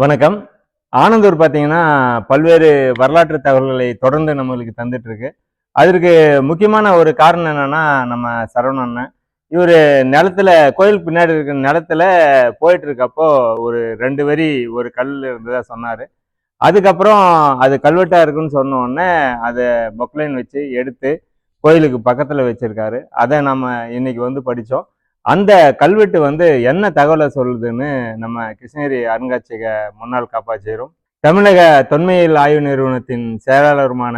வணக்கம். ஆனந்தூர் பார்த்தீங்கன்னா பல்வேறு வரலாற்று தகவல்களை தொடர்ந்து நம்மளுக்கு தந்துட்டு இருக்கு. அதற்கு முக்கியமான ஒரு காரணம் என்னன்னா, நம்ம சரவணன் இவர் நிலத்துல கோயில் பின்னாடி இருக்கிற நிலத்துல போயிட்டு இருக்கப்போ ஒரு 2 வரி ஒரு கல் இருந்ததா சொன்னாரு. அதுக்கப்புறம் அது கல்வெட்டா இருக்குன்னு சொன்ன உடனே அதை பொக்லைன் வச்சு எடுத்து கோயிலுக்கு பக்கத்துல வச்சிருக்காரு. அதை நம்ம இன்னைக்கு வந்து படித்தோம். அந்த கல்வெட்டு வந்து என்ன தகவலை சொல்லுதுன்னு நம்ம கிருஷ்ணகிரி அருங்காட்சியக முன்னாள் காப்பாசிரியரும் தமிழக தொன்மையியல் ஆய்வு நிறுவனத்தின் செயலாளருமான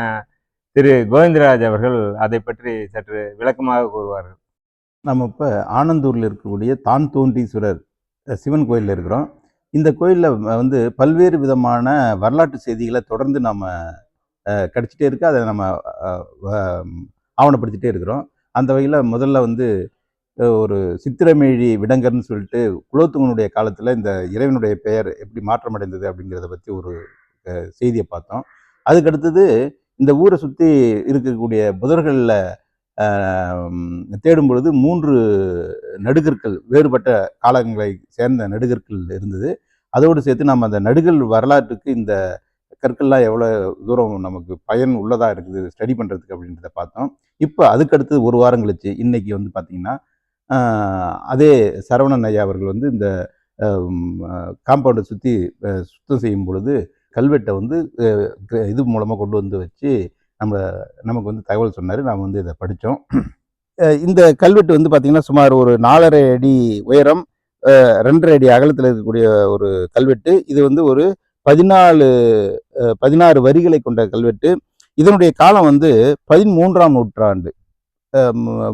திரு கோவிந்தராஜ் அவர்கள் அதை பற்றி சற்று விளக்கமாக கூறுவார்கள். நம்ம இப்போ ஆனந்தூரில் இருக்கக்கூடிய தான் தோன்றீஸ்வரர் சிவன் கோயிலில் இருக்கிறோம். இந்த கோயிலில் வந்து பல்வேறு விதமான வரலாற்று செய்திகளை தொடர்ந்து நம்ம கிடச்சிட்டே இருக்கு. அதை நம்ம ஆவணப்படுத்திகிட்டே இருக்கிறோம். அந்த வகையில் முதல்ல வந்து ஒரு சித்திரமேழி விடங்கர்னு சொல்லிட்டு குலோத்துங்கனுடைய காலத்தில் இந்த இறைவனுடைய பெயர் எப்படி மாற்றமடைந்தது அப்படிங்கிறத பற்றி ஒரு செய்தியை பார்த்தோம். அதுக்கடுத்தது இந்த ஊரை சுற்றி இருக்கக்கூடிய புதர்களில் தேடும் பொழுது 3 நடுகற்கள், வேறுபட்ட காலங்களை சேர்ந்த நடுகற்கள் இருந்தது. அதோடு சேர்த்து நம்ம அந்த நடுகல் வரலாற்றுக்கு இந்த கற்கள்லாம் எவ்வளோ தூரம் நமக்கு பயன் உள்ளதாக இருக்குது ஸ்டடி பண்ணுறதுக்கு அப்படின்றத பார்த்தோம். இப்போ அதுக்கடுத்து ஒரு வாரம் கழிச்சு இன்னைக்கு வந்து பார்த்திங்கன்னா அதே சரவணன் ஐயா அவர்கள் வந்து இந்த காம்பவுண்டை சுற்றி சுத்தம் செய்யும் பொழுது கல்வெட்டை வந்து இது மூலமாக கொண்டு வந்து வச்சு நமக்கு வந்து தகவல் சொன்னார். நாம் வந்து இதை படித்தோம். இந்த கல்வெட்டு வந்து பார்த்திங்கன்னா சுமார் ஒரு 4.5 அடி உயரம், 2.5 அடி அகலத்தில் இருக்கக்கூடிய ஒரு கல்வெட்டு. இது வந்து ஒரு 16 வரிகளை கொண்ட கல்வெட்டு. இதனுடைய காலம் வந்து 13ஆம் நூற்றாண்டு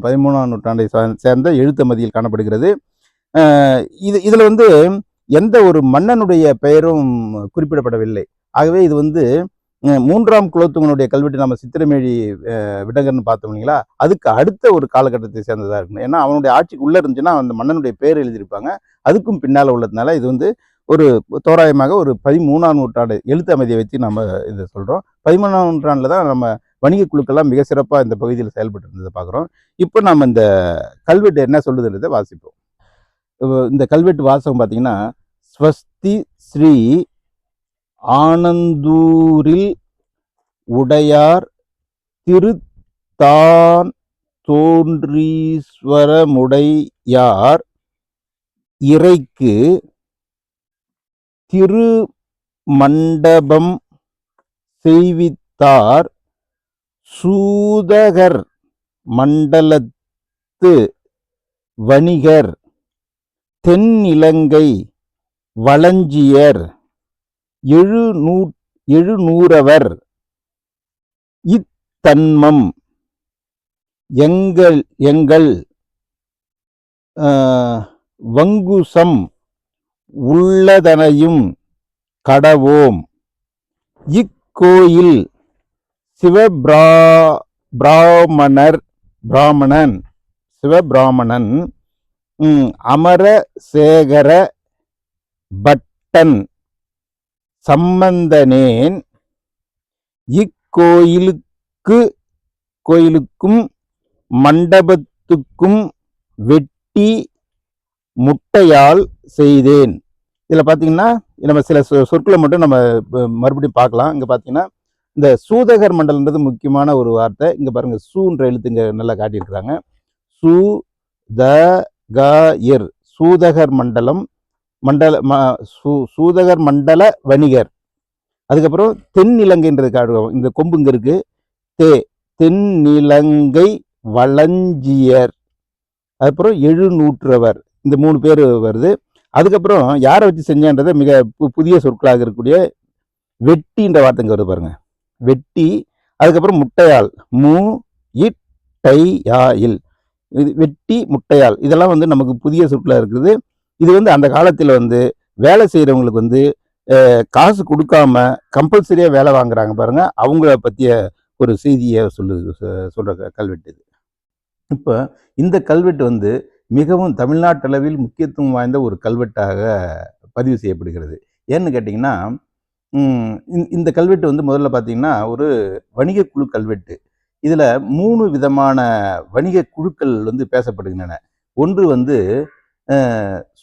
13ஆம் நூற்றாண்டை சேர்ந்த எழுத்தமதியில் காணப்படுகிறது. இதில் வந்து எந்த ஒரு மன்னனுடைய பெயரும் குறிப்பிடப்படவில்லை. ஆகவே இது வந்து 3ஆம் குலோத்துங்கனுடைய கல்வெட்டு நம்ம சித்திரமேழி விடங்கர்னு பார்த்தோம் இல்லைங்களா, அதுக்கு அடுத்த ஒரு காலகட்டத்தை சேர்ந்ததாக இருக்கணும். ஏன்னா அவனுடைய ஆட்சிக்கு உள்ளே இருந்துச்சுன்னா அந்த மன்னனுடைய பேர் எழுதியிருப்பாங்க. அதுக்கும் பின்னால் உள்ளதுனால இது வந்து ஒரு தோராயமாக ஒரு 13ஆம் நூற்றாண்டு எழுத்து அமைதியை வச்சு நம்ம இதை சொல்கிறோம். 13ஆம் நூற்றாண்டில் தான் நம்ம வணிக குழுக்கள்லாம் மிக சிறப்பாக இந்த பகுதியில் செயல்பட்டு இருந்ததை பார்க்குறோம். இப்போ நம்ம இந்த கல்வெட்டு என்ன சொல்லுதுன்றதை வாசிப்போம். இந்த கல்வெட்டு வாசகம் பார்த்தீங்கன்னா, ஸ்வஸ்தி ஸ்ரீ ஆனந்தூரில் உடையார் திருத்தான் தோன்றீஸ்வரமுடையார் இறைக்கு திருமண்டபம் செய்வித்தார் சூதகர் மண்டலத்து வணிகர் தென்னிலங்கை வளஞ்சியர் 700 இத்தன்மம் எங்கள் வங்குசம் உள்ளதனையும் கடவோம். இக்கோயில் சிவபிராமணன் அமரசேகர பட்டன் சம்பந்தனேன் இக்கோயிலுக்கும் மண்டபத்துக்கும் வெட்டி முட்டையால் செய்தேன். இதில் பார்த்தீங்கன்னா நம்ம சில சொற்களை மட்டும் நம்ம மறுபடியும் பார்க்கலாம். இங்கே பார்த்தீங்கன்னா இந்த சூதகர் மண்டலன்றது முக்கியமான ஒரு வார்த்தை. இங்கே பாருங்கள், சூன்ற எழுத்து இங்கே நல்லா காட்டியிருக்கிறாங்க. சூதகர் மண்டலம் சூதகர் மண்டல வணிகர். அதுக்கப்புறம் தென்னிலங்கைன்றது காட்டுவோம். இந்த கொம்பு இங்கே இருக்கு. தென்னிலங்கை வளஞ்சியர், அதுக்கப்புறம் 700 இந்த 3 பேர் வருது. அதுக்கப்புறம் யாரை வச்சு செஞ்சன்றதை மிக புதிய சொற்களாக இருக்கக்கூடிய வெட்டின்ற வார்த்தைங்க வருது பாருங்க, வெட்டி. அதுக்கப்புறம் முட்டையால், இல் இது வெட்டி முட்டையால். இதெல்லாம் வந்து நமக்கு புதிய சொற்களாக இருக்குது. இது வந்து அந்த காலத்தில் வந்து வேலை செய்கிறவங்களுக்கு வந்து காசு கொடுக்காம கம்பல்சரியாக வேலை வாங்குறாங்க பாருங்க, அவங்கள பற்றிய ஒரு செய்தியை சொல்கிற கல்வெட்டு இது. இப்போ இந்த கல்வெட்டு வந்து மிகவும் தமிழ்நாட்டளவில் முக்கியத்துவம் வாய்ந்த ஒரு கல்வெட்டாக பதிவு செய்யப்படுகிறது. ஏன்னு கேட்டிங்கன்னா, இந்த கல்வெட்டு வந்து முதல்ல பார்த்தீங்கன்னா ஒரு வணிக குழு கல்வெட்டு. இதில் 3 விதமான வணிக குழுக்கள் வந்து பேசப்படுகின்றன. ஒன்று வந்து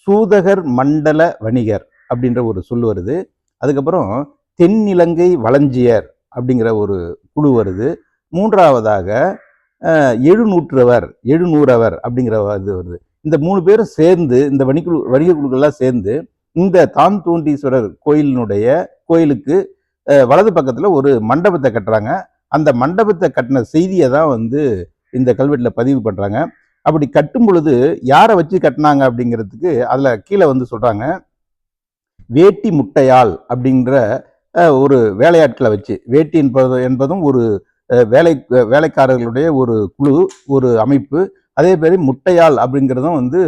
சூதகர் மண்டல வணிகர் அப்படின்ற ஒரு சொல் வருது. அதுக்கப்புறம் தென்னிலங்கை வளஞ்சியர் அப்படிங்கிற ஒரு குழு வருது. மூன்றாவதாக எழுநூறவர் அப்படிங்கிற இது வருது. இந்த 3 பேரும் சேர்ந்து, இந்த வணிக குழுக்கள்லாம் சேர்ந்து இந்த தான் தோன்றீஸ்வரர் கோயிலுக்கு வலது பக்கத்துல ஒரு மண்டபத்தை கட்டுறாங்க. அந்த மண்டபத்தை கட்டின செய்தியை தான் வந்து இந்த கல்வெட்டில் பதிவு பண்றாங்க. அப்படி கட்டும் பொழுது யாரை வச்சு கட்டினாங்க அப்படிங்கிறதுக்கு அதுல கீழே வந்து சொல்றாங்க, வேட்டி முட்டையாள் அப்படின்ற ஒரு வேலையாட்களை வச்சு. வேட்டி என்பதும் ஒரு வேலைக்காரர்களுடைய ஒரு குழு, ஒரு அமைப்பு. அதே மாதிரி முட்டையாள் அப்படிங்கிறதும் வந்து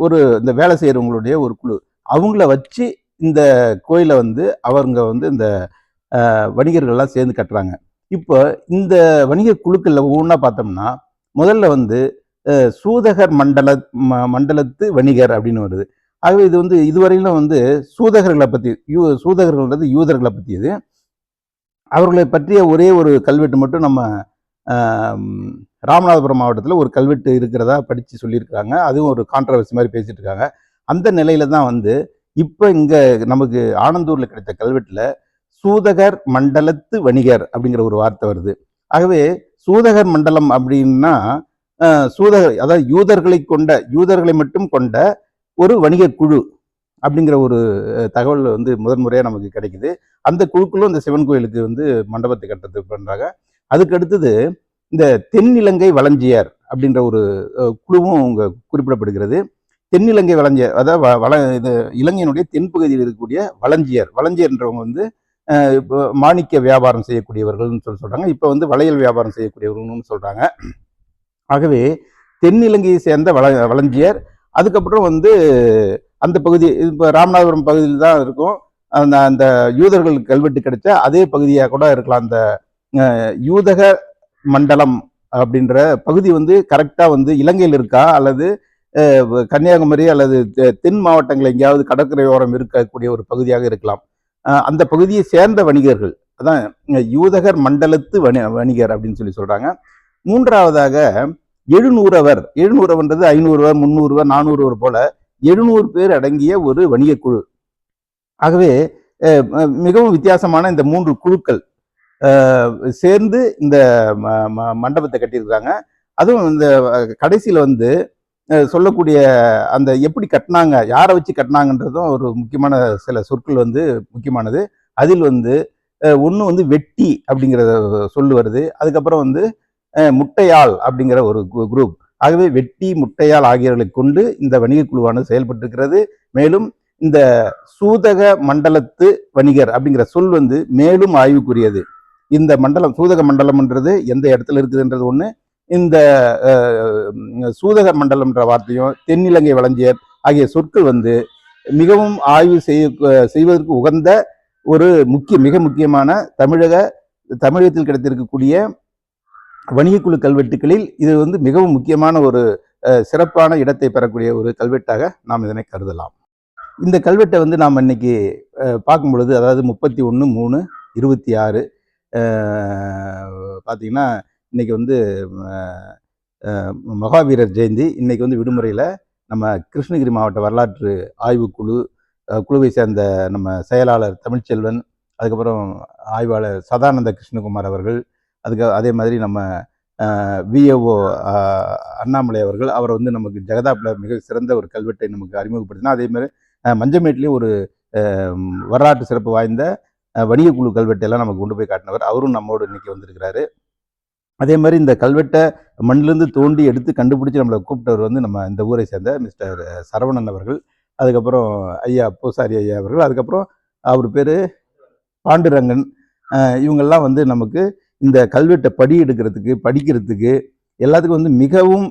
ஒரு இந்த வேலை செய்கிறவங்களுடைய ஒரு குழு. அவங்கள வச்சு இந்த கோயிலை வந்து அவங்க வந்து இந்த வணிகர்கள்லாம் சேர்ந்து கட்டுறாங்க. இப்போ இந்த வணிக குழுக்களில் ஒவ்வொன்றா பார்த்தோம்னா, முதல்ல வந்து சூதகர் மண்டலத்து வணிகர் அப்படின்னு வருது. ஆகவே இது வந்து இதுவரையிலும் வந்து சூதகர்களை பற்றி, சூதகர்கள்ன்றது யூதர்களை பற்றியது. அவர்களை பற்றிய ஒரே ஒரு கல்வெட்டு மட்டும் நம்ம ராமநாதபுரம் மாவட்டத்தில் ஒரு கல்வெட்டு இருக்கிறதா படித்து சொல்லியிருக்கிறாங்க. அதுவும் ஒரு கான்ட்ரவர்சி மாதிரி பேசிட்டு இருக்காங்க. அந்த நிலையில தான் வந்து இப்போ இங்கே நமக்கு ஆனந்தூரில் கிடைத்த கல்வெட்டில் சூதகர் மண்டலத்து வணிகர் அப்படிங்கிற ஒரு வார்த்தை வருது. ஆகவே சூதகர் மண்டலம் அப்படின்னா சூதகர், அதாவது யூதர்களை மட்டும் கொண்ட ஒரு வணிக குழு அப்படிங்கிற ஒரு தகவல் வந்து முதன்முறையாக நமக்கு கிடைக்குது. அந்த குழுக்களும் இந்த சிவன் கோயிலுக்கு வந்து மண்டபத்தை கட்டுறதுக்கு பண்றாங்க. அதுக்கு அடுத்தது இந்த தென்னிலங்கை வளஞ்சியர் அப்படின்ற ஒரு குழுவும் இங்க குறிப்பிடப்படுகிறது. தென்னிலங்கை வளஞ்சியர், அதாவது இது இலங்கையினுடைய தென்பகுதியில் இருக்கக்கூடிய வளஞ்சியர்ன்றவங்க வந்து இப்போ மாணிக்க வியாபாரம் செய்யக்கூடியவர்கள்னு சொல்றாங்க. இப்போ வந்து வளையல் வியாபாரம் செய்யக்கூடியவர்கள்னு சொல்றாங்க. ஆகவே தென்னிலங்கையை சேர்ந்த வளஞ்சியர். அதுக்கப்புறம் வந்து அந்த பகுதி இப்போ ராமநாதபுரம் பகுதியில் தான் இருக்கும். அந்த யூதர்கள் கல்வெட்டு கிடைச்ச அதே பகுதியாக கூட இருக்கலாம். அந்த யூதக மண்டலம் அப்படின்ற பகுதி வந்து கரெக்டாக வந்து இலங்கையில் இருக்கா, அல்லது கன்னியாகுமரி அல்லது தென் மாவட்டங்கள் எங்கேயாவது கடற்கரையோரம் இருக்கக்கூடிய ஒரு பகுதியாக இருக்கலாம். அந்த பகுதியை சேர்ந்த வணிகர்கள், அதான் யூதகர் மண்டலத்து வணிகர் அப்படின்னு சொல்றாங்க. மூன்றாவதாக எழுநூறவர்ன்றது 500, 300, 400 போல 700 பேர் அடங்கிய ஒரு வணிக குழு. ஆகவே மிகவும் வித்தியாசமான இந்த 3 குழுக்கள் சேர்ந்து இந்த மண்டபத்தை கட்டியிருக்கிறாங்க. அதுவும் இந்த கடைசியில் வந்து சொல்லக்கூடிய அந்த எப்படி கட்டினாங்க, யாரை வச்சு கட்டினாங்கன்றதும் ஒரு முக்கியமான சில சொற்கள் வந்து முக்கியமானது. அதில் வந்து ஒன்று வந்து வெட்டி அப்படிங்கிற சொல்லு வருது. அதுக்கப்புறம் வந்து முட்டையாள் அப்படிங்கிற ஒரு குரூப். ஆகவே வெட்டி, முட்டையாள் ஆகியவர்களை கொண்டு இந்த வணிக குழுவானது செயல்பட்டிருக்கிறது. மேலும் இந்த சூதக மண்டலத்து வணிகர் அப்படிங்கிற சொல் வந்து மேலும் ஆய்வுக்குரியது. இந்த மண்டலம், சூதக மண்டலம்ன்றது எந்த இடத்துல இருக்குதுன்றது ஒண்ணு. இந்த சூதக மண்டலம்ன்ற வார்த்தையும் தென்னிலங்கை வளஞ்சியர் ஆகிய சொற்கள் வந்து மிகவும் ஆய்வு செய்வதற்கு உகந்த ஒரு மிக முக்கியமான தமிழகத்தில் கிடைத்திருக்கக்கூடிய வணிகக்குழு கல்வெட்டுகளில் இது வந்து மிகவும் முக்கியமான ஒரு சிறப்பான இடத்தை பெறக்கூடிய ஒரு கல்வெட்டாக நாம் இதனை கருதலாம். இந்த கல்வெட்டை வந்து நாம் இன்னைக்கு பார்க்கும் பொழுது, அதாவது 31/3/26 பார்த்தீங்கன்னா, இன்னைக்கு வந்து மகாவீரர் ஜெயந்தி. இன்னைக்கு வந்து விடுமுறையில் நம்ம கிருஷ்ணகிரி மாவட்ட வரலாற்று குழுவை சேர்ந்த நம்ம செயலாளர் தமிழ்ச்செல்வன், அதுக்கப்புறம் ஆய்வாளர் சதானந்த கிருஷ்ணகுமார் அவர்கள், அதே மாதிரி நம்ம விஏஓ அண்ணாமலை அவர்கள், அவரை வந்து நமக்கு ஜெகதாப்பில் மிக சிறந்த ஒரு கல்வெட்டை நமக்கு அறிமுகப்படுத்தினா. அதே மாதிரி மஞ்சமேட்லேயும் ஒரு வரலாற்று சிறப்பு வாய்ந்த வணிக குழு கல்வெட்டெல்லாம் நமக்கு கொண்டு போய் காட்டினவர். அவரும் நம்மோடு இன்னைக்கு வந்திருக்கிறாரு. அதே மாதிரி இந்த கல்வெட்டை மண்ணிலிருந்து தோண்டி எடுத்து கண்டுபிடிச்சி நம்மளை கூப்பிட்டவர் வந்து நம்ம இந்த ஊரை சேர்ந்த மிஸ்டர் சரவணன் அவர்கள், அதுக்கப்புறம் ஐயா பூசாரி ஐயா அவர்கள், அதுக்கப்புறம் அவர் பேர் பாண்டுரங்கன். இவங்கெல்லாம் வந்து நமக்கு இந்த கல்வெட்டை படிக்கிறதுக்கு எல்லாத்துக்கும் வந்து மிகவும்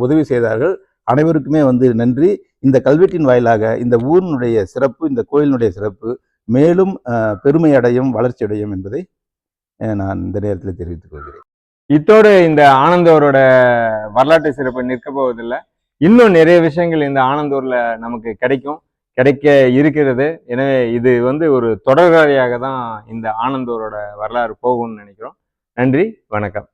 உதவி செய்தார்கள். அனைவருக்குமே வந்து நன்றி. இந்த கல்வெட்டின் வாயிலாக இந்த ஊரினுடைய சிறப்பு, இந்த கோயிலினுடைய சிறப்பு மேலும் பெருமை அடையும், வளர்ச்சி அடையும் என்பதை நான் இந்த நேரத்தில் தெரிவித்துக் கொள்கிறேன். இத்தோடு இந்த ஆனந்தூரோட வரலாற்று சிறப்பு நிற்க போவதில்லை. இன்னும் நிறைய விஷயங்கள் இந்த ஆனந்தூர்ல நமக்கு கிடைக்க இருக்கிறது. எனவே இது வந்து ஒரு தொடர்கதையாக தான் இந்த ஆனந்தூரோட வரலாறு போகும்னு நினைக்கிறோம். நன்றி, வணக்கம்.